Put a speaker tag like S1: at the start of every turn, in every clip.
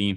S1: 3।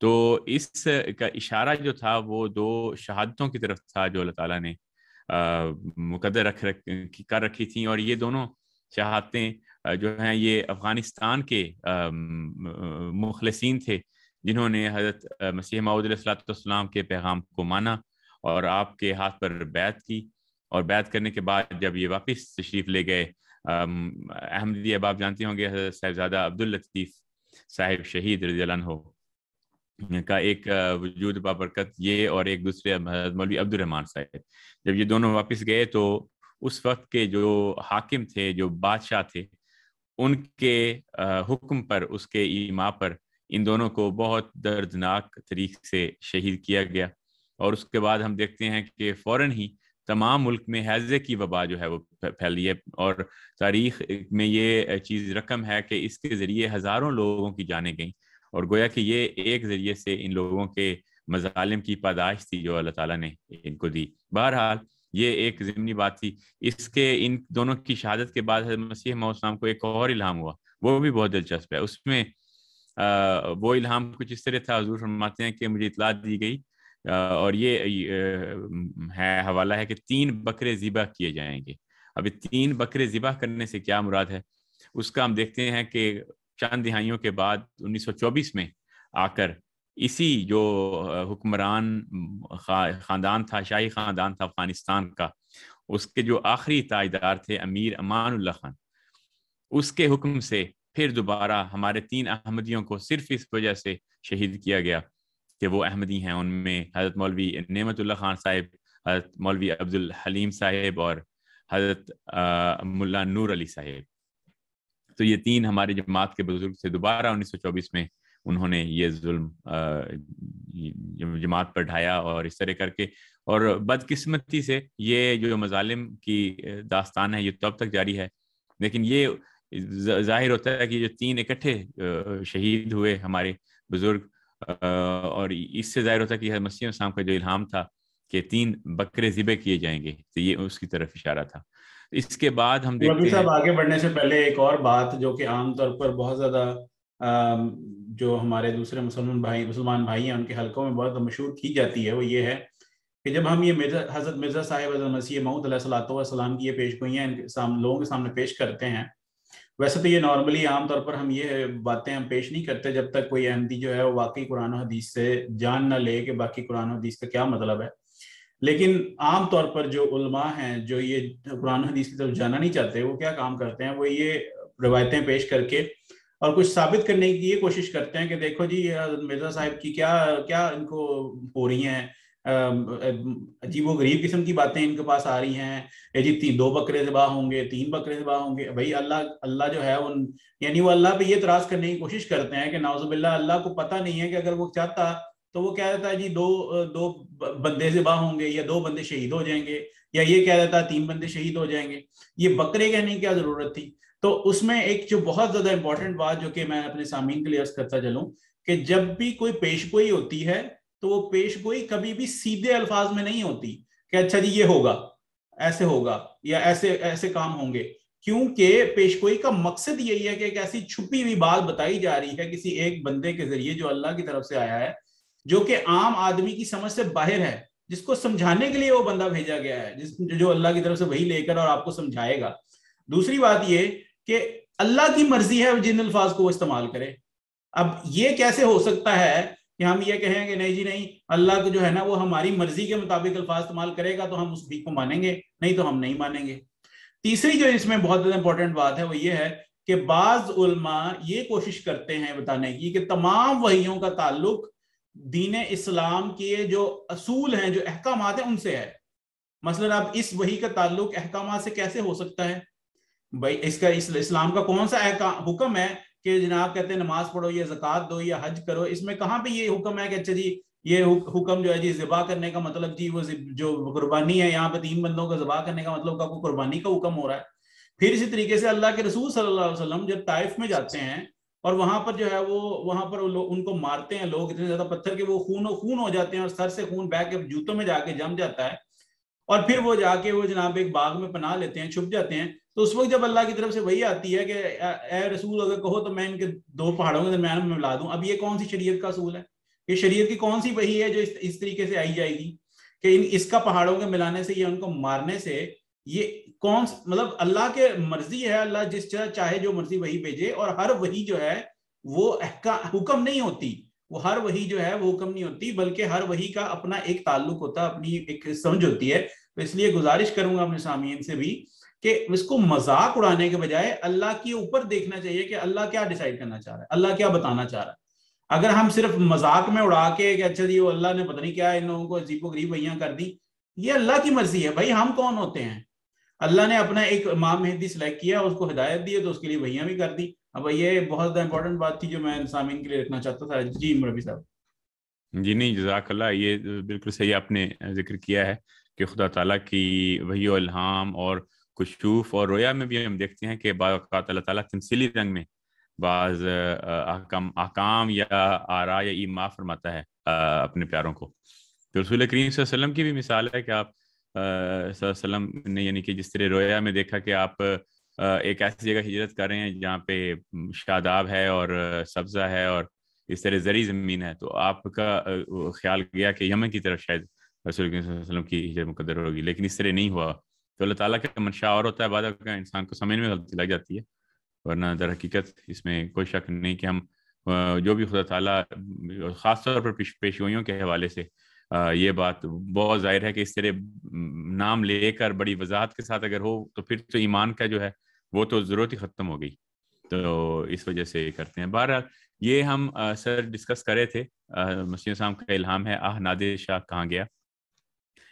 S1: تو اس کا اشارہ جو تھا وہ 2 شہادتوں کی طرف تھا جو اللہ تعالیٰ نے مقدر کر رکھی تھیں، اور یہ دونوں شہادتیں جو ہیں یہ افغانستان کے مخلصین تھے جنہوں نے حضرت مسیح موعود علیہ السلام کے پیغام کو مانا اور آپ کے ہاتھ پر بیعت کی، اور بیعت کرنے کے بعد جب یہ واپس تشریف لے گئے، احمدی اب آپ جانتے ہوں گے حضرت صاحبزادہ عبداللطیف صاحب شہید رضی اللہ عنہ کا ایک وجود بابرکت یہ، اور ایک دوسرے مولوی عبدالرحمان صاحب، جب یہ دونوں واپس گئے تو اس وقت کے جو حاکم تھے، جو بادشاہ تھے، ان کے حکم پر، اس کے ایما پر ان دونوں کو بہت دردناک طریقے سے شہید کیا گیا۔ اور اس کے بعد ہم دیکھتے ہیں کہ فوراً ہی تمام ملک میں ہیضے کی وبا جو ہے وہ پھیلی ہے، اور تاریخ میں یہ چیز رقم ہے کہ اس کے ذریعے ہزاروں لوگوں کی جانیں گئیں، اور گویا کہ یہ ایک ذریعے سے ان لوگوں کے مظالم کی پاداش تھی جو اللہ تعالیٰ نے ان کو دی۔ بہرحال یہ ایک ضمنی بات تھی۔ اس کے ان دونوں کی شہادت کے بعد حضرت مسیح موعود السلام کو ایک اور الہام ہوا، وہ بھی بہت دلچسپ ہے۔ اس میں وہ الہام کچھ اس طرح تھا، حضور فرماتے ہیں کہ مجھے اطلاع دی گئی، اور یہ ہے حوالہ ہے کہ 3 بکرے ذبح کیے جائیں گے۔ اب 3 بکرے ذبح کرنے سے کیا مراد ہے، اس کا ہم دیکھتے ہیں کہ چند دہائیوں کے بعد 1924 میں آ کر اسی جو حکمران خاندان تھا، شاہی خاندان تھا افغانستان کا، اس کے جو آخری تاجدار تھے امیر امان اللہ خان، اس کے حکم سے پھر دوبارہ ہمارے 3 احمدیوں کو صرف اس وجہ سے شہید کیا گیا کہ وہ احمدی ہیں۔ ان میں حضرت مولوی نعمت اللہ خان صاحب، حضرت مولوی عبدالحلیم صاحب اور حضرت ملا نور علی صاحب۔ تو یہ 3 ہمارے جماعت کے بزرگ سے دوبارہ 1924 میں انہوں نے یہ ظلم جماعت پر ڈھایا، اور اس طرح کر کے، اور بدقسمتی سے یہ جو مظالم کی داستان ہے یہ تب تک جاری ہے، لیکن یہ ظاہر ہوتا ہے کہ جو 3 اکٹھے شہید ہوئے ہمارے بزرگ، اور اس سے ظاہر ہوتا ہے کہ حضرت مسیح السلام کا جو الہام تھا کہ 3 بکرے ذبح کیے جائیں گے، تو یہ اس کی طرف اشارہ تھا۔ اس کے بعد ہم دیکھتے ہیں،
S2: آگے بڑھنے سے پہلے ایک اور بات جو کہ عام طور پر بہت زیادہ جو ہمارے دوسرے مسلمان بھائی ہیں ان کے حلقوں میں بہت مشہور کی جاتی ہے، وہ یہ ہے کہ جب ہم یہ حضرت مرزا صاحب حضرت مسیح موعود علیہ السلام کی یہ پیش گوئیاں لوگوں کے سامنے پیش کرتے ہیں، ویسے تو یہ نارملی عام طور پر ہم یہ باتیں ہم پیش نہیں کرتے جب تک کوئی احمدی جو ہے وہ واقعی قرآن و حدیث سے جان نہ لے کہ باقی قرآن و حدیث کا کیا مطلب ہے۔ لیکن عام طور پر جو علماء ہیں جو یہ قرآن و حدیث کی طرف جانا نہیں چاہتے، وہ کیا کام کرتے ہیں، وہ یہ روایتیں پیش کر کے اور کچھ ثابت کرنے کی یہ کوشش کرتے ہیں کہ دیکھو جی حضرت مرزا صاحب کی کیا ان کو ہو رہی ہیں، عجیب و غریب قسم کی باتیں ان کے پاس آ رہی ہیں، جی 2 بکرے ذبح ہوں گے، 3 بکرے ذبح ہوں گے۔ بھائی اللہ جو ہے یعنی وہ اللہ پہ یہ اعتراض کرنے کی کوشش کرتے ہیں کہ نعوذ باللہ اللہ کو پتہ نہیں ہے کہ اگر وہ چاہتا تو وہ کہہ دیتا ہے جی 2 بندے ذبح ہوں گے یا 2 بندے شہید ہو جائیں گے، یا یہ کہہ دیتا ہے 3 بندے شہید ہو جائیں گے، یہ بکرے کہنے کی کیا ضرورت تھی؟ تو اس میں ایک جو بہت زیادہ امپورٹنٹ بات جو کہ میں اپنے سامعین کے لیے عرض کرتا چلوں کہ جب بھی کوئی پیش گوئی ہوتی ہے تو وہ پیش گوئی کبھی بھی سیدھے الفاظ میں نہیں ہوتی کہ اچھا جی یہ ہوگا، ایسے ہوگا یا ایسے کام ہوں گے، کیونکہ پیش گوئی کا مقصد یہی ہے کہ ایک ایسی چھپی ہوئی بات بتائی جا رہی ہے کسی ایک بندے کے ذریعے جو اللہ کی طرف سے آیا ہے، جو کہ عام آدمی کی سمجھ سے باہر ہے، جس کو سمجھانے کے لیے وہ بندہ بھیجا گیا ہے، جو اللہ کی طرف سے وہی لے کر اور آپ کو سمجھائے گا۔ دوسری بات یہ کہ اللہ کی مرضی ہے جن الفاظ کو وہ استعمال کرے۔ اب یہ کیسے ہو سکتا ہے کہ ہم یہ کہیں کہ نہیں جی نہیں، اللہ کو جو ہے نا وہ ہماری مرضی کے مطابق الفاظ استعمال کرے گا تو ہم اس بھی کو مانیں گے، نہیں تو ہم نہیں مانیں گے۔ تیسری جو اس میں بہت زیادہ امپورٹنٹ بات ہے وہ یہ ہے کہ بعض علماء یہ کوشش کرتے ہیں بتانے کی کہ تمام وحیوں کا تعلق دین اسلام کے جو اصول ہیں، جو احکامات ہیں، ان سے ہے۔ مثلا اب اس وحی کا تعلق احکامات سے کیسے ہو سکتا ہے؟ بھائی اس کا اسلام کا کون سا حکم ہے کہ جناب کہتے ہیں نماز پڑھو یا زکوٰۃ دو یا حج کرو؟ اس میں کہاں پہ یہ حکم ہے کہ اچھا جی یہ حکم جو ہے جی ذبح کرنے کا مطلب جی وہ جو قربانی ہے، یہاں پہ 3 بندوں کا ذبح کرنے کا مطلب کا کوئی قربانی کا حکم ہو رہا ہے؟ پھر اسی طریقے سے اللہ کے رسول صلی اللہ علیہ وسلم جب طائف میں جاتے ہیں اور وہاں پر جو ہے وہ وہاں پر ان کو مارتے ہیں لوگ اتنے زیادہ پتھر کے وہ خون ہو جاتے ہیں اور سر سے خون بہ کے جوتوں میں جا کے جم جاتا ہے، اور پھر وہ جا کے وہ جناب ایک باغ میں پناہ لیتے ہیں، چھپ جاتے ہیں۔ تو اس وقت جب اللہ کی طرف سے وہی آتی ہے کہ اے رسول اگر کہو تو میں ان کے 2 پہاڑوں کے درمیان میں ملا دوں، اب یہ کون سی شریعت کا اصول ہے؟ یہ شریعت کی کون سی وحی ہے جو اس طریقے سے آئی جائے گی کہ اس کا پہاڑوں کے ملانے سے یا ان کو مارنے سے یہ کون مطلب اللہ کے مرضی ہے, اللہ جس طرح چاہے جو مرضی وحی بھیجے, اور ہر وحی جو ہے وہ حکم نہیں ہوتی, وہ ہر وحی جو ہے وہ حکم نہیں ہوتی, بلکہ ہر وحی کا اپنا ایک تعلق ہوتا ہے, اپنی ایک سمجھ ہوتی ہے. تو اس لیے گزارش کروں گا اپنے سامعین سے بھی کہ اس کو مذاق اڑانے کے بجائے اللہ کے اوپر دیکھنا چاہیے کہ اللہ کیا ڈیسائیڈ کرنا چاہ رہا ہے, اللہ کیا بتانا چاہ رہا ہے. اگر ہم صرف مذاق میں اڑا کے کہ اچھا جی وہ اللہ نے پتہ نہیں کیا ان لوگوں کو عجیب و غریب وحیاں کر دی, یہ اللہ کی مرضی ہے بھائی, ہم کون ہوتے ہیں؟ اللہ نے اپنا ایک امام مہدی سلیکٹ کیا, اس کو ہدایت دی ہے, تو اس کے لیے وحیاں بھی کر دی. اب یہ بہت زیادہ امپورٹنٹ بات تھی جو میں سامعین کے لیے رکھنا چاہتا تھا. جی مربی صاحب.
S1: جی نہیں, جزاک اللہ, یہ بالکل صحیح آپ نے ذکر کیا ہے کہ خدا تعالیٰ کی وحی و الہام اور کشوف اور رویا میں بھی ہم دیکھتے ہیں کہ بعض اوقات اللہ تعالیٰ تمثیلی رنگ میں بعض احکام یا آراء یا ایما فرماتا ہے اپنے پیاروں کو. تو رسول کریم صلی اللہ علیہ وسلم کی بھی مثال ہے کہ آپ صلی اللہ علیہ وسلم نے یعنی کہ جس طرح رویا میں دیکھا کہ آپ ایک ایسی جگہ ہجرت کر رہے ہیں جہاں پہ شاداب ہے اور سبزہ ہے اور اس طرح زرعی زمین ہے, تو آپ کا خیال گیا کہ یمن کی طرف شاید رسول کریم صلی اللہ علیہ وسلم کی ہجرت مقدر ہوگی, لیکن اس طرح نہیں ہوا. تو اللہ تعالیٰ کا منشاء اور ہوتا ہے, بعد کا انسان کو سمجھ میں غلطی لگ جاتی ہے, ورنہ در حقیقت اس میں کوئی شک نہیں کہ ہم جو بھی خدا تعالیٰ خاص طور پر پیشگوئیوں کے حوالے سے یہ بات بہت ظاہر ہے کہ اس طرح نام لے کر بڑی وضاحت کے ساتھ اگر ہو تو پھر تو ایمان کا جو ہے وہ تو ضرورت ہی ختم ہو گئی. تو اس وجہ سے کرتے ہیں. بہرحال یہ ہم سر ڈسکس کرے تھے مسیح صاحب کا الہام ہے نادر شاہ کہاں گیا.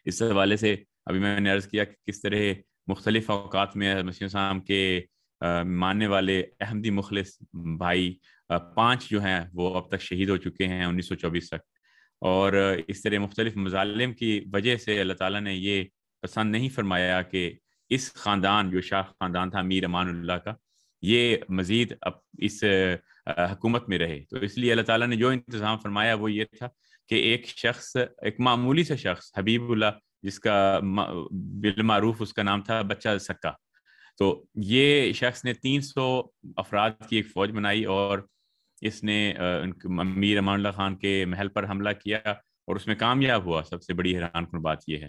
S1: اس حوالے سے ابھی میں نے عرض کیا کہ کس طرح مختلف اوقات میں مسیح صاحب کے ماننے والے احمدی مخلص بھائی 5 جو ہیں وہ اب تک شہید ہو چکے ہیں 1924 تک, اور اس طرح مختلف مظالم کی وجہ سے اللہ تعالیٰ نے یہ پسند نہیں فرمایا کہ اس خاندان جو شاہ خاندان تھا امیر امان اللہ کا, یہ مزید اب اس حکومت میں رہے. تو اس لیے اللہ تعالیٰ نے جو انتظام فرمایا وہ یہ تھا کہ ایک شخص, ایک معمولی سے شخص حبیب اللہ, جس کا بالمعروف اس کا نام تھا بچہ سکا, تو یہ شخص نے 300 افراد کی ایک فوج بنائی اور اس نے امیر امان اللہ خان کے محل پر حملہ کیا اور اس میں کامیاب ہوا. سب سے بڑی حیران کن بات یہ ہے.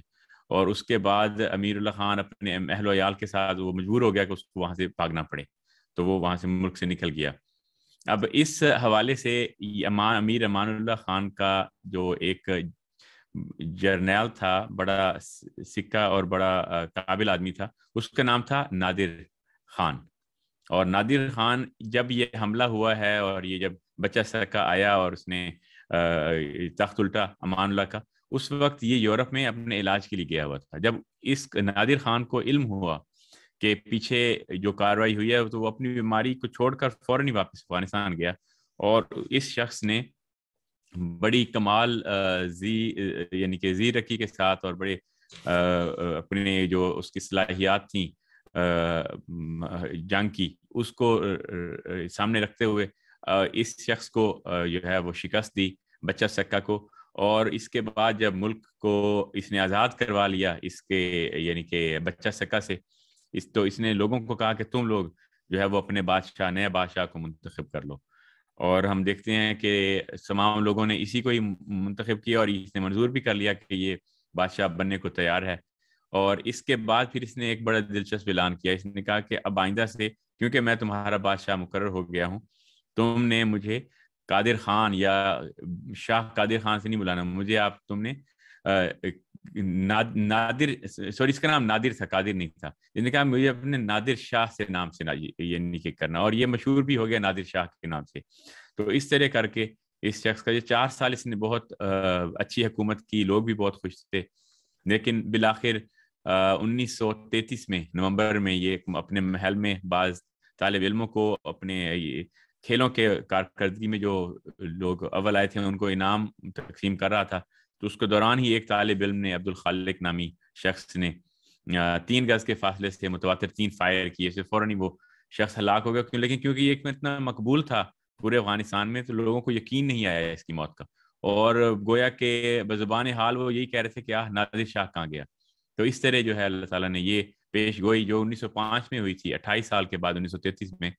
S1: اور اس کے بعد امیر اللہ خان اپنے اہل و عیال کے ساتھ وہ مجبور ہو گیا کہ اس کو وہاں سے بھاگنا پڑے, تو وہ وہاں سے ملک سے نکل گیا. اب اس حوالے سے امیر امان اللہ خان کا جو ایک جرنیل تھا, بڑا سکہ اور بڑا قابل آدمی تھا, اس کا نام تھا نادر خان. اور نادر خان جب یہ حملہ ہوا ہے اور یہ جب بچہ سکہ آیا اور اس نے تخت الٹا امان اللہ کا, اس وقت یہ یورپ میں اپنے علاج کے لیے گیا ہوا تھا. جب اس نادر خان کو علم ہوا کہ پیچھے جو کاروائی ہوئی ہے تو وہ اپنی بیماری کو چھوڑ کر فوراً ہی واپس افغانستان گیا, اور اس شخص نے بڑی کمال یعنی کہ زی رکی کے ساتھ اور بڑے اپنے جو اس کی صلاحیات تھیں جنگ کی, اس کو سامنے رکھتے ہوئے اس شخص کو جو ہے وہ شکست دی, بچہ سکہ کو. اور اس کے بعد جب ملک کو اس نے آزاد کروا لیا اس کے یعنی کہ بچہ سکہ سے, تو اس نے لوگوں کو کہا کہ تم لوگ جو ہے وہ اپنے بادشاہ, نئے بادشاہ کو منتخب کر لو. اور ہم دیکھتے ہیں کہ تمام لوگوں نے اسی کو ہی منتخب کیا اور اس نے منظور بھی کر لیا کہ یہ بادشاہ بننے کو تیار ہے. اور اس کے بعد پھر اس نے ایک بڑا دلچسپ اعلان کیا. اس نے کہا کہ اب آئندہ سے کیونکہ میں تمہارا بادشاہ مقرر ہو گیا ہوں, تم نے مجھے قادر خان یا شاہ قادر خان سے نہیں بلانا, مجھے تم نے نادر, سوری اس کا نام نادر تھا, قادر نہیں تھا. اس نے کہا مجھے اپنے نادر شاہ سے نام سے یعنی کہ کرنا, اور یہ مشہور بھی ہو گیا نادر شاہ کے نام سے. تو اس طرح کر کے اس شخص کا یہ 4 سال اس نے بہت اچھی حکومت کی, لوگ بھی بہت خوش تھے. لیکن بالآخر 1933 میں نومبر میں یہ اپنے محل میں بعض طالب علموں کو اپنے کھیلوں کے کارکردگی میں جو لوگ اول آئے تھے ان کو انعام تقسیم کر رہا تھا, تو اس کے دوران ہی ایک طالب علم نے, عبدالخالق نامی شخص نے 3 گز کے فاصلے سے متواتر 3 فائر کیے, سے فوراً ہی وہ شخص ہلاک ہو گیا. لیکن کیونکہ یہ اتنا مقبول تھا پورے افغانستان میں, تو لوگوں کو یقین نہیں آیا اس کی موت کا, اور گویا کہ بزبان حال وہ یہی کہہ رہے تھے کہ نادر شاہ کہاں گیا. تو اس طرح جو ہے اللہ تعالیٰ نے یہ پیش گوئی جو 1905 میں ہوئی تھی, 28 سال کے بعد 1933 میں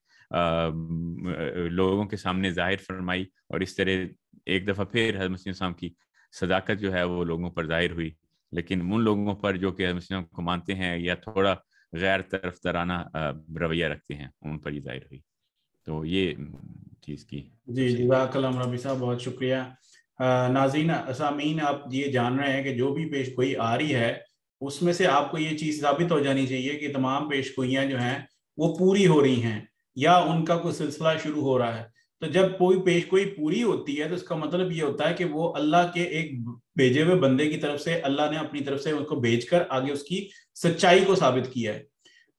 S1: لوگوں کے سامنے ظاہر فرمائی, اور اس طرح ایک دفعہ پھر حضرت مسیح السلام کی صداقت جو ہے وہ لوگوں پر ظاہر ہوئی، لیکن ان لوگوں پر جو کہ حضرت مسیح السلام کو مانتے ہیں یا تھوڑا غیر طرف ترانہ رویہ رکھتے ہیں، ان پر یہ ظاہر ہوئی. تو یہ چیز کی.
S2: جی جزاک اللہ ربی صاحب، بہت شکریہ. ناظرین سامعین، آپ یہ جان رہے ہیں کہ جو بھی پیش گوئی آ رہی ہے اس میں سے آپ کو یہ چیز ثابت ہو جانی چاہیے کہ تمام پیش گوئیاں جو ہیں وہ پوری ہو رہی ہیں یا ان کا کوئی سلسلہ شروع ہو رہا ہے. تو جب کوئی پیش گوئی پوری ہوتی ہے تو اس کا مطلب یہ ہوتا ہے کہ وہ اللہ کے ایک بھیجے ہوئے بندے کی طرف سے اللہ نے اپنی طرف سے ان کو بھیج کر آگے اس کی سچائی کو ثابت کیا ہے.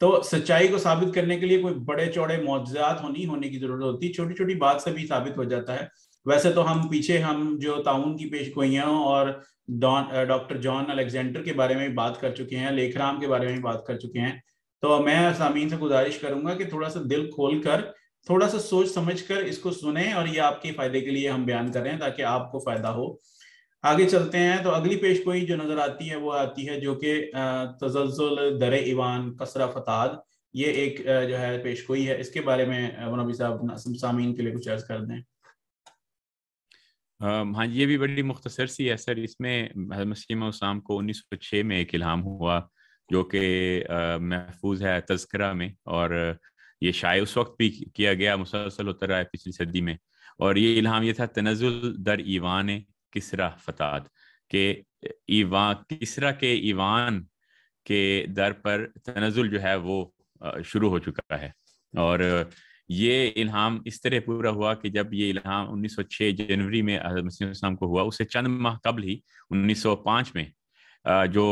S2: تو سچائی کو ثابت کرنے کے لیے کوئی بڑے چوڑے معجزات ہونے کی ضرورت ہوتی، چھوٹی چھوٹی بات سے بھی ثابت ہو جاتا ہے. ویسے تو ہم پیچھے جو تعاون کی پیش گوئیاں اور ڈاکٹر جان الیگزینڈر کے بارے میں بات کر چکے ہیں، لیکھ رام کے بارے میں بات کر چکے ہیں. تو میں سامعین سے گزارش کروں گا کہ تھوڑا سا دل کھول کر، تھوڑا سا سوچ سمجھ کر اس کو سنیں، اور یہ آپ کے فائدے کے لیے ہم بیان کر رہے ہیں تاکہ آپ کو فائدہ ہو. آگے چلتے ہیں. تو اگلی پیش گوئی جو نظر آتی ہے وہ آتی ہے جو کہ تزلزل در ایوان کسرہ فتاد، یہ ایک جو ہے پیش گوئی ہے. اس کے بارے میں نبی صاحب سامعین کے لیے کچھ عرض کر دیں.
S1: ہاں، یہ بھی بڑی مختصر سی ہے سر. اس میں حضرت مسیح السلام کو 1906 میں ایک الہام ہوا جو کہ محفوظ ہے تذکرہ میں، اور یہ شائع اس وقت بھی کیا گیا، مسلسل ہوتا رہا ہے پچھلی صدی میں. اور یہ الہام یہ تھا تنزل در ایوان کسرا فتاد، کہ ایوان کسرا کے ایوان کے در پر تنزل جو ہے وہ شروع ہو چکا ہے. اور یہ الہام اس طرح پورا ہوا کہ جب یہ الہام 1906 جنوری میں حضرت مسیح السلام کو ہوا، اس سے چند ماہ قبل ہی 1905 میں جو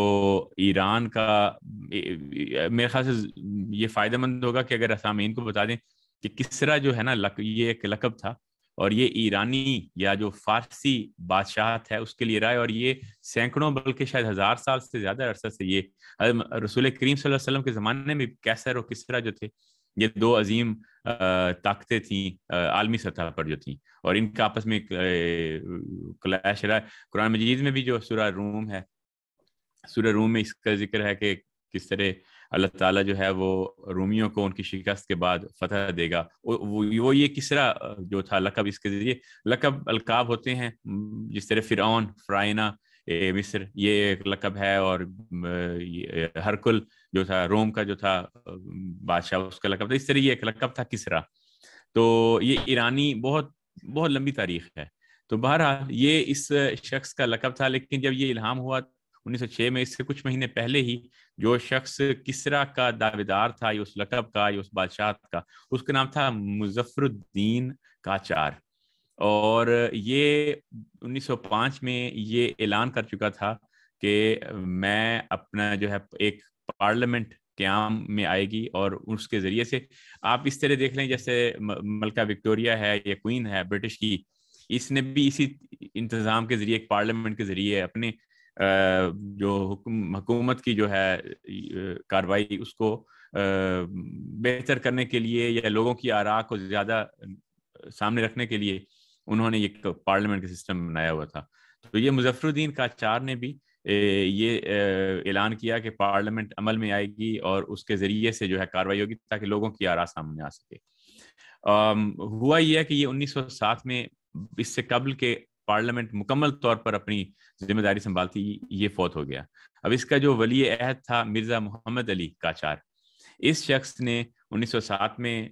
S1: ایران کا، میرے خیال سے یہ فائدہ مند ہوگا کہ اگر سامعین کو بتا دیں کہ کسرا جو ہے نا یہ ایک لقب تھا، اور یہ ایرانی یا جو فارسی بادشاہت ہے اس کے لیے رہا ہے، اور یہ سینکڑوں بلکہ شاید 1000 سال سے زیادہ عرصہ سے یہ رسول کریم صلی اللہ علیہ وسلم کے زمانے میں کیسر اور کسرا جو تھے، یہ دو عظیم طاقتیں تھیں عالمی سطح پر جو تھیں، اور ان کا آپس میں کلیش رہا ہے. قرآن مجید میں بھی جو سورہ روم ہے، سورہ روم میں اس کا ذکر ہے کہ کس طرح اللہ تعالیٰ جو ہے وہ رومیوں کو ان کی شکست کے بعد فتح دے گا. وہ یہ کسرا جو تھا لقب، اس کے ذریعے لقب القاب ہوتے ہیں، جس طرح فرعون، فرائنا مصر یہ ایک لقب ہے، اور ہرکل جو تھا روم کا جو تھا بادشاہ اس کا لقب تھا. اس طرح یہ ایک لقب تھا کسرا. تو یہ ایرانی بہت بہت لمبی تاریخ ہے. تو بہرحال یہ اس شخص کا لقب تھا، لیکن جب یہ الہام ہوا 1906 میں، اس سے کچھ مہینے پہلے ہی جو شخص کسرا کا دعویدار تھا، یا اس لقب کا یا اس بادشاہت کا، اس کا نام تھا مظفر الدین قاجار. اور یہ 1905 میں یہ اعلان کر چکا تھا کہ میں اپنا جو ہے ایک پارلیمنٹ قیام میں آئے گی، اور اس کے ذریعے سے آپ اس طرح دیکھ لیں جیسے ملکہ وکٹوریا ہے یا کوئین ہے برٹش کی، اس نے بھی اسی انتظام کے ذریعے ایک پارلیمنٹ کے ذریعے اپنے جو حکومت کی جو ہے کاروائی اس کو بہتر کرنے کے لیے یا لوگوں کی آراء کو زیادہ سامنے رکھنے کے لیے انہوں نے یہ پارلیمنٹ کا سسٹم بنایا ہوا تھا. تو یہ مظفر الدین قاجار نے بھی یہ اعلان کیا کہ پارلیمنٹ عمل میں آئے گی اور اس کے ذریعے سے جو ہے کاروائی ہوگی تاکہ لوگوں کی آراء سامنے آ سکے. ہوا یہ ہے کہ یہ 1907 میں اس سے قبل کے پارلیمنٹ مکمل طور پر اپنی ذمہ داری سنبھالتی یہ فوت ہو گیا. اب اس کا جو ولی عہد تھا مرزا محمد علی قاجار، اس شخص نے 1907 میں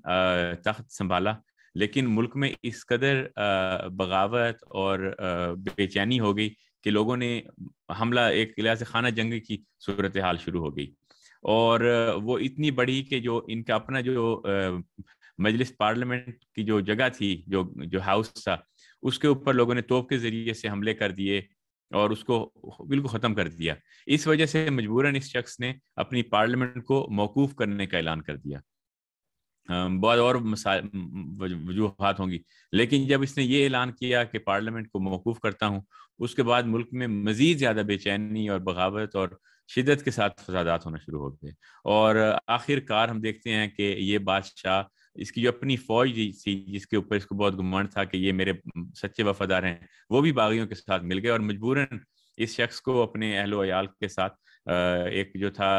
S1: تخت سنبھالا، لیکن ملک میں اس قدر بغاوت اور بے چینی ہو گئی کہ لوگوں نے حملہ ایک لحاظ سے خانہ جنگی کی صورتحال شروع ہو گئی، اور وہ اتنی بڑی کہ جو ان کا اپنا جو مجلس پارلیمنٹ کی جو جگہ تھی، جو ہاؤس تھا، اس کے اوپر لوگوں نے توپ کے ذریعے سے حملے کر دیے اور اس کو بالکل ختم کر دیا. اس وجہ سے مجبوراً اس شخص نے اپنی پارلیمنٹ کو موقوف کرنے کا اعلان کر دیا. بہت اور وجوہات ہوں گی، لیکن جب اس نے یہ اعلان کیا کہ پارلیمنٹ کو موقوف کرتا ہوں، اس کے بعد ملک میں مزید زیادہ بے چینی اور بغاوت اور شدت کے ساتھ فسادات ہونا شروع ہو گئے. اور آخر کار ہم دیکھتے ہیں کہ یہ بادشاہ، اس کی جو اپنی فوج تھی جس کے اوپر اس کو بہت گمان تھا کہ یہ میرے سچے وفادار ہیں، وہ بھی باغیوں کے ساتھ مل گئے اور مجبوراً اس شخص کو اپنے اہل و عیال کے ساتھ ایک جو تھا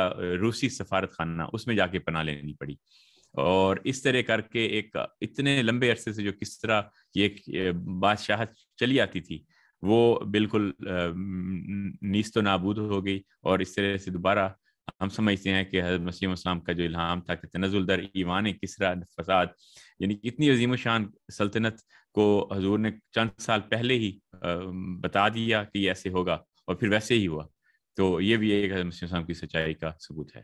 S1: روسی سفارت خانہ، اس میں جا کے پناہ لینی پڑی. اور اس طرح کر کے ایک اتنے لمبے عرصے سے جو کس طرح یہ بادشاہت چلی آتی تھی وہ بالکل نیست و نابود ہو گئی، اور اس طرح سے دوبارہ ہم سمجھتے ہیں کہ حضرت مسیح السلام کا جو الہام تھا کہ تنزل در ایوان کسریٰ فساد، یعنی اتنی عظیم و شان سلطنت کو حضور نے چند سال پہلے ہی بتا دیا کہ یہ ایسے ہوگا، اور پھر ویسے ہی ہوا. تو یہ بھی ایک حضرت مسیح السلام کی سچائی کا ثبوت ہے.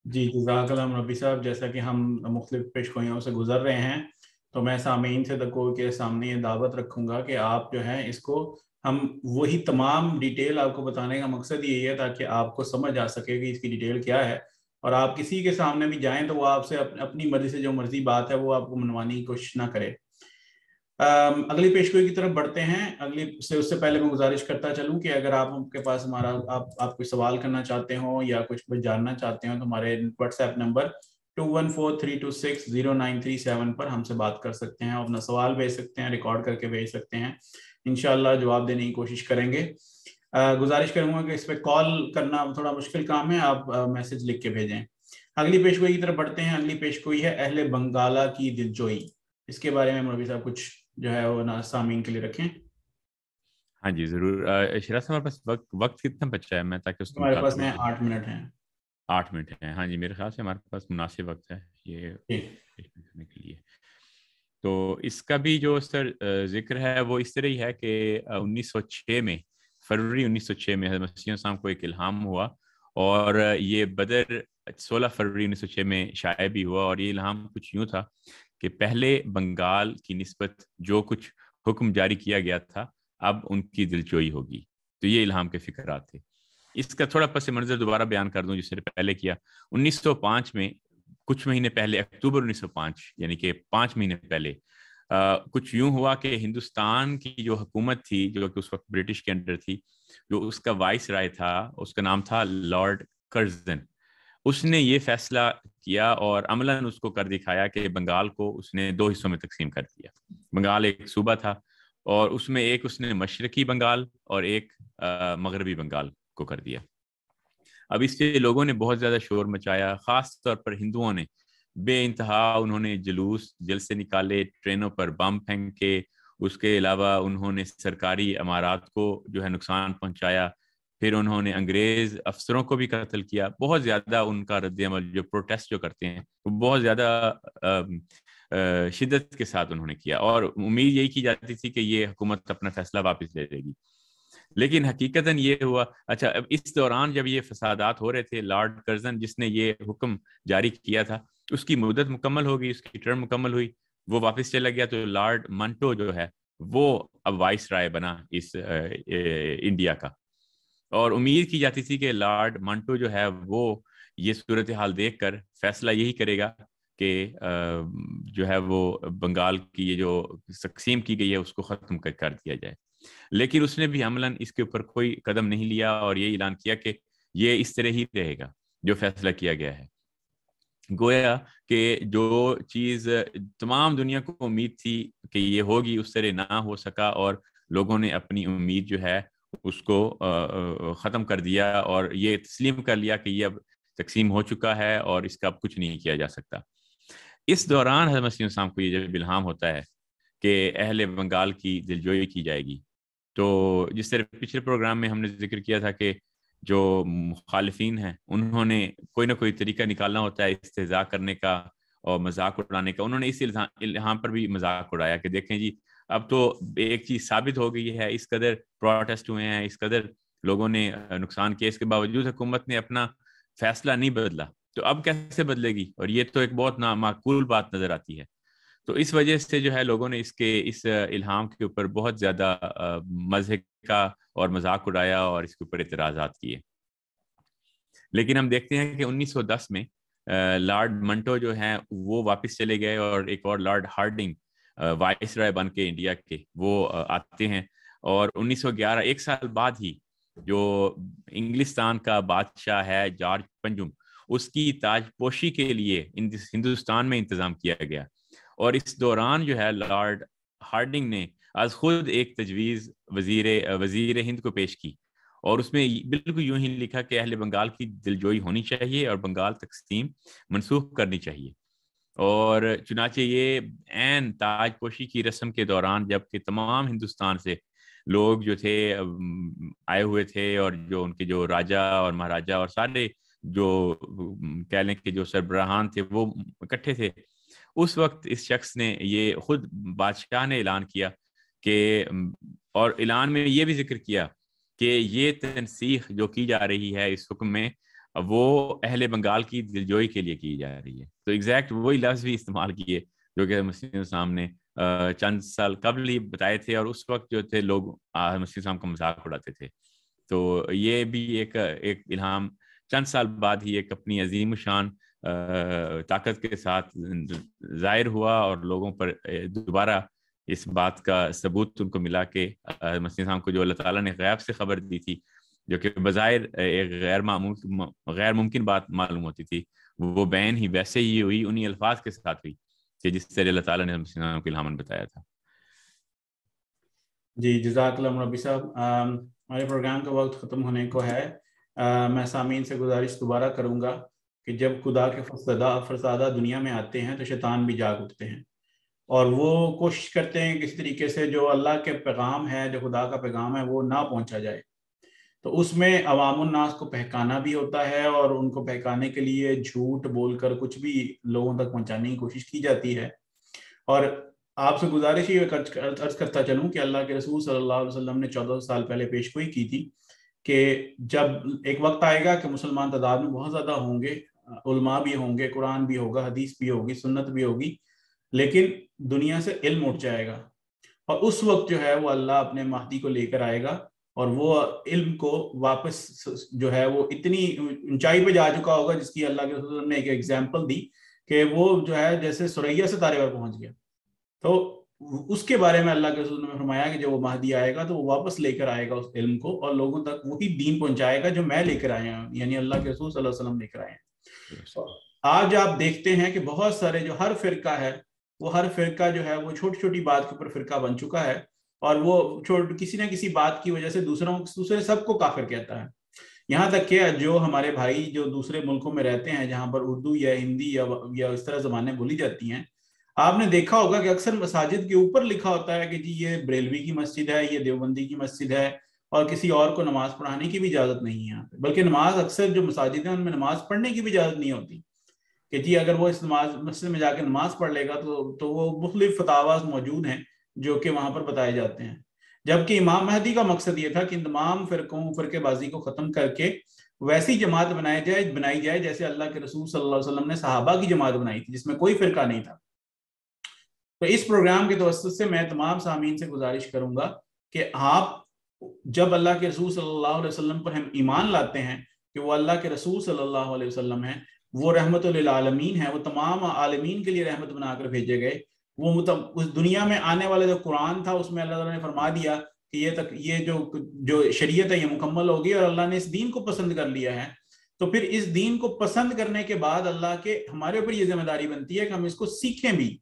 S2: جی جزاک اللہ مربی صاحب. جیسا کہ ہم مختلف پیش گوئیوں سے گزر رہے ہیں تو میں سامعین سے دکو کے سامنے یہ دعوت رکھوں گا کہ آپ جو ہیں اس کو ہم وہی تمام ڈیٹیل آپ کو بتانے کا مقصد یہی ہے تاکہ آپ کو سمجھ آ سکے کہ اس کی ڈیٹیل کیا ہے، اور آپ کسی کے سامنے بھی جائیں تو وہ آپ سے اپنی مرضی سے جو مرضی بات ہے وہ آپ کو منوانے کی کوشش نہ کرے. اگلی پیشگوئی کی طرف بڑھتے ہیں. اس سے پہلے میں گزارش کرتا چلوں کہ اگر آپ کے پاس آپ کوئی سوال کرنا چاہتے ہوں یا کچھ جاننا چاہتے ہوں تو ہمارے واٹس ایپ نمبر 2143260937 پر ہم سے بات کر سکتے ہیں، اپنا سوال بھیج سکتے ہیں، ریکارڈ کر کے بھیج سکتے ہیں، انشاءاللہ جواب دینے کی کوشش کریں گے. گزارش کروں گا کہ اس پہ کال کرنا تھوڑا مشکل کام ہے، آپ میسج لکھ کے بھیجیں. اگلی پیشگوئی کی طرف بڑھتے ہیں. اگلی پیشگوئی ہے اہل بنگالہ کی دلجوئی. اس کے بارے میں مولوی صاحب کچھ جو ہے وہ سامعین کے لیے رکھیں.
S1: ہاں جی ضرور. شراز صاحب ہمارے پاس وقت کتنا بچا ہے؟ میں تاکہ اس کے
S2: ہمارے پاس
S1: مطابق
S2: 8 منٹ ہیں.
S1: 8 منٹ ہیں. ہاں جی میرے خیال سے ہمارے پاس مناسب وقت ہے یہ کرنے کے لیے. تو اس کا بھی جو سر ذکر ہے وہ اس طرح ہی ہے کہ 1906 میں فروری 1906 میں حضرت مسیح السلام کو ایک الہام ہوا، اور یہ بدر 16 فروری 1906 میں شائع بھی ہوا. اور یہ الہام کچھ یوں تھا کہ پہلے بنگال کی نسبت جو کچھ حکم جاری کیا گیا تھا اب ان کی دلجوئی ہوگی. تو یہ الہام کے فکرات تھے. اس کا تھوڑا پس منظر دوبارہ بیان کر دوں جس سے پہلے کیا. 1905 میں کچھ مہینے پہلے اکتوبر 1905 یعنی کہ 5 مہینے پہلے کچھ یوں ہوا کہ ہندوستان کی جو حکومت تھی جو کہ اس وقت برٹش کے انڈر تھی، جو اس کا وائس رائے تھا اس کا نام تھا لارڈ کرزن. اس نے یہ فیصلہ کیا اور عملاً اس کو کر دکھایا کہ بنگال کو اس نے 2 حصوں میں تقسیم کر دیا. بنگال ایک صوبہ تھا اور اس میں ایک اس نے مشرقی بنگال اور ایک مغربی بنگال کو کر دیا. اب اس سے لوگوں نے بہت زیادہ شور مچایا، خاص طور پر ہندوؤں نے بے انتہا انہوں نے جلوس جلسے نکالے، ٹرینوں پر بم پھینکے، اس کے علاوہ انہوں نے سرکاری عمارات کو جو ہے نقصان پہنچایا، پھر انہوں نے انگریز افسروں کو بھی قتل کیا. بہت زیادہ ان کا رد عمل جو پروٹیسٹ جو کرتے ہیں وہ بہت زیادہ شدت کے ساتھ انہوں نے کیا، اور امید یہی کی جاتی تھی کہ یہ حکومت اپنا فیصلہ واپس لے لے گی. لیکن حقیقتاً یہ ہوا. اچھا اب اس دوران جب یہ فسادات ہو رہے تھے، لارڈ کرزن جس نے یہ حکم جاری کیا تھا اس کی مدت مکمل ہو گئی، اس کی ٹرم مکمل ہوئی، وہ واپس چلا گیا. تو لارڈ منٹو جو ہے وہ اب وائس رائے بنا اس انڈیا کا، اور امید کی جاتی تھی کہ لارڈ منٹو جو ہے وہ یہ صورتحال دیکھ کر فیصلہ یہی کرے گا کہ جو ہے وہ بنگال کی یہ جو تقسیم کی گئی ہے اس کو ختم کر دیا جائے. لیکن اس نے بھی عملاً اس کے اوپر کوئی قدم نہیں لیا اور یہ اعلان کیا کہ یہ اس طرح ہی رہے گا جو فیصلہ کیا گیا ہے. گویا کہ جو چیز تمام دنیا کو امید تھی کہ یہ ہوگی اس طرح نہ ہو سکا، اور لوگوں نے اپنی امید جو ہے اس کو ختم کر دیا اور یہ تسلیم کر لیا کہ یہ اب تقسیم ہو چکا ہے اور اس کا اب کچھ نہیں کیا جا سکتا. اس دوران حضرت مسیح السلام کو یہ جب الہام ہوتا ہے کہ اہل بنگال کی دلجوئی کی جائے گی، تو جس طرح پچھلے پروگرام میں ہم نے ذکر کیا تھا کہ جو مخالفین ہیں انہوں نے کوئی نہ کوئی طریقہ نکالنا ہوتا ہے استہزاء کرنے کا اور مذاق اڑانے کا. انہوں نے اس الہام پر بھی مذاق اڑایا کہ دیکھیں جی اب تو ایک چیز ثابت ہو گئی ہے، اس قدر پروٹیسٹ ہوئے ہیں، اس قدر لوگوں نے نقصان کیا، اس کے باوجود حکومت نے اپنا فیصلہ نہیں بدلا، تو اب کیسے بدلے گی؟ اور یہ تو ایک بہت نامعقول بات نظر آتی ہے. تو اس وجہ سے جو ہے لوگوں نے اس الہام کے اوپر بہت زیادہ مزے کا اور مذاق اڑایا اور اس کے اوپر اعتراضات کیے. لیکن ہم دیکھتے ہیں کہ 1910 میں لارڈ منٹو جو ہیں وہ واپس چلے گئے اور ایک اور لارڈ ہارڈنگ وائس رائے بن کے انڈیا کے وہ آتے ہیں. اور 1911 ایک سال بعد ہی جو انگلستان کا بادشاہ ہے جارج پنجم، اس کی تاج پوشی کے لیے ہندوستان میں انتظام کیا گیا. اور اس دوران جو ہے لارڈ ہارڈنگ نے از خود ایک تجویز وزیر ہند کو پیش کی اور اس میں بالکل یوں ہی لکھا کہ اہل بنگال کی دلجوئی ہونی چاہیے اور بنگال تقسیم منسوخ کرنی چاہیے. اور چنانچہ یہ عین تاج پوشی کی رسم کے دوران جب کہ تمام ہندوستان سے لوگ جو تھے آئے ہوئے تھے اور جو ان کے جو راجا اور مہاراجا اور سارے جو کہہ لیں کہ جو سربراہان تھے وہ اکٹھے تھے، اس وقت اس شخص نے یہ خود بادشاہ نے اعلان کیا کہ، اور اعلان میں یہ بھی ذکر کیا کہ یہ تنسیخ جو کی جا رہی ہے اس حکم میں وہ اہل بنگال کی دلجوئی کے لیے کی جا رہی ہے. تو ایگزیکٹ وہی لفظ بھی استعمال کیے جو کہ مسلم اسلام نے چند سال قبل ہی بتائے تھے، اور اس وقت جو تھے لوگ مسلم اسلام کا مذاق اڑاتے تھے. تو یہ بھی ایک الہام چند سال بعد ہی ایک اپنی عظیم الشان طاقت کے ساتھ ظاہر ہوا، اور لوگوں پر دوبارہ اس بات کا ثبوت ان کو ملا کہ مسلم اسلام کو جو اللہ تعالیٰ نے غیب سے خبر دی تھی، جو کہ بظاہر ایک غیر ممکن بات معلوم ہوتی تھی، وہ بین ہی ویسے ہی ہوئی، انہی الفاظ کے ساتھ ہوئی کہ جس طرح اللہ تعالیٰ نے مسلم اسلام کو الہاماً بتایا تھا.
S2: جی جزاک اللہ مربی صاحب. ہمارے پروگرام کا وقت ختم ہونے کو ہے. میں سامعین سے گزارش دوبارہ کروں گا کہ جب خدا کے فرزادہ دنیا میں آتے ہیں تو شیطان بھی جاگ اٹھتے ہیں، اور وہ کوشش کرتے ہیں کسی طریقے سے جو اللہ کے پیغام ہے، جو خدا کا پیغام ہے، وہ نہ پہنچا جائے. تو اس میں عوام الناس کو بہکانا بھی ہوتا ہے، اور ان کو بہکانے کے لیے جھوٹ بول کر کچھ بھی لوگوں تک پہنچانے کی کوشش کی جاتی ہے. اور آپ سے گزارش ہی عرض کرتا چلوں کہ اللہ کے رسول صلی اللہ علیہ وسلم نے 14 سال پہلے پیشگوئی کی تھی کہ جب ایک وقت آئے گا کہ مسلمان تعداد میں بہت زیادہ ہوں گے، علماء بھی ہوں گے، قرآن بھی ہوگا، حدیث بھی ہوگی، سنت بھی ہوگی، لیکن دنیا سے علم اٹھ جائے گا. اور اس وقت جو ہے وہ اللہ اپنے مہدی کو لے کر آئے گا، اور وہ علم کو واپس جو ہے وہ اتنی اونچائی پہ جا چکا ہوگا جس کی اللہ کے رسول نے ایک ایگزامپل دی کہ وہ جو ہے جیسے ثریا ستارے پر پہنچ گیا. تو اس کے بارے میں اللہ کے رسول نے فرمایا کہ جب وہ مہدی آئے گا تو وہ واپس لے کر آئے گا اس علم کو، اور لوگوں تک وہی دین پہنچائے گا جو میں لے کر آیا ہوں، یعنی اللہ کے رسول صلی اللہ علیہ وسلم لے کر آئے ہیں. آج آپ دیکھتے ہیں کہ بہت سارے جو ہر فرقہ ہے، وہ ہر فرقہ جو ہے وہ چھوٹی چھوٹی بات کے اوپر فرقہ بن چکا ہے، اور وہ کسی نہ کسی بات کی وجہ سے دوسرے سب کو کافر کہتا ہے. یہاں تک کہ جو ہمارے بھائی جو دوسرے ملکوں میں رہتے ہیں جہاں پر اردو یا ہندی یا اس طرح زبانیں بولی جاتی ہیں، آپ نے دیکھا ہوگا کہ اکثر مساجد کے اوپر لکھا ہوتا ہے کہ جی یہ بریلوی کی مسجد ہے، یہ دیوبندی کی مسجد ہے، اور کسی اور کو نماز پڑھانے کی بھی اجازت نہیں ہے یہاں پہ. بلکہ نماز اکثر جو مساجد ہیں ان میں نماز پڑھنے کی بھی اجازت نہیں ہوتی کہ جی اگر وہ اس مسجد میں جا کے نماز پڑھ لے گا تو وہ مختلف فتاواز موجود ہیں جو کہ وہاں پر بتائے جاتے ہیں. جبکہ امام مہدی کا مقصد یہ تھا کہ ان تمام فرقے بازی کو ختم کر کے ویسی جماعت بنائی جائے جیسے اللہ کے رسول صلی اللہ علیہ وسلم نے صحابہ کی جماعت بنائی تھی، جس میں کوئی فرقہ نہیں تھا. تو اس پروگرام کے توسط سے میں تمام سامعین سے گزارش کروں گا کہ آپ جب اللہ کے رسول صلی اللہ علیہ وسلم پر ہم ایمان لاتے ہیں کہ وہ اللہ کے رسول صلی اللہ علیہ وسلم ہیں، وہ رحمت للعالمین ہیں، وہ تمام عالمین کے لیے رحمت بنا کر بھیجے گئے، وہ اس دنیا میں آنے والا جو قرآن تھا اس میں اللہ تعالیٰ نے فرما دیا کہ یہ جو شریعت ہے یہ مکمل ہوگی، اور اللہ نے اس دین کو پسند کر لیا ہے. تو پھر اس دین کو پسند کرنے کے بعد اللہ کے ہمارے اوپر یہ ذمہ داری بنتی ہے کہ ہم اس کو سیکھیں بھی.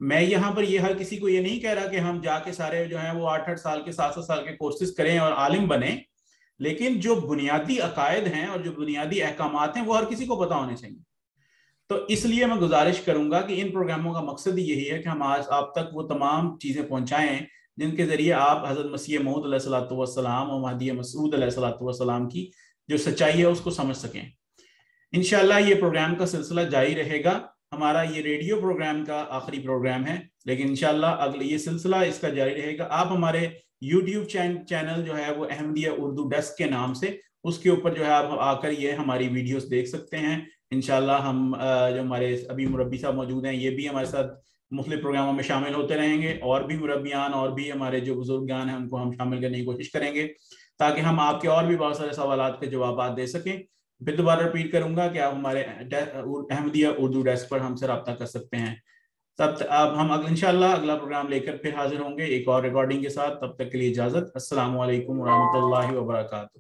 S2: میں یہاں پر ہر کسی کو یہ نہیں کہہ رہا کہ ہم جا کے سارے جو ہیں وہ 8-8 سال کے 7-7 سال کے کورسز کریں اور عالم بنیں، لیکن جو بنیادی عقائد ہیں اور جو بنیادی احکامات ہیں وہ ہر کسی کو پتہ ہونے چاہیے. تو اس لیے میں گزارش کروں گا کہ ان پروگراموں کا مقصد یہی ہے کہ ہم آج آپ تک وہ تمام چیزیں پہنچائیں جن کے ذریعے آپ حضرت مسیح موعود علیہ الصلوۃ والسلام اور مہدی مسعود علیہ الصلوۃ والسلام کی جو سچائی ہے اس کو سمجھ سکیں. انشاءاللہ یہ پروگرام کا سلسلہ جاری رہے گا. ہمارا یہ ریڈیو پروگرام کا آخری پروگرام ہے، لیکن انشاءاللہ یہ سلسلہ اس کا جاری رہے گا. آپ ہمارے یوٹیوب چینل جو ہے وہ احمدیہ اردو ڈیسک کے نام سے، اس کے اوپر جو ہے آپ آ کر یہ ہماری ویڈیوز دیکھ سکتے ہیں. انشاءاللہ ہم جو ہمارے ابھی مربی صاحب موجود ہیں یہ بھی ہمارے ساتھ مختلف پروگراموں میں شامل ہوتے رہیں گے، اور بھی مربیان اور بھی ہمارے جو بزرگان ہیں ان کو ہم شامل کرنے کی کوشش کریں گے تاکہ ہم آپ کے اور بھی بہت سارے سوالات کے جوابات دے سکیں. پھر دوبارہ رپیٹ کروں گا کہ آپ ہمارے احمدیہ اردو ڈیسک پر ہم سے رابطہ کر سکتے ہیں. اب ہم انشاءاللہ اگلا پروگرام لے کر پھر حاضر ہوں گے ایک اور ریکارڈنگ کے ساتھ. تب تک کے لیے اجازت. السلام علیکم ورحمۃ اللہ وبرکاتہ.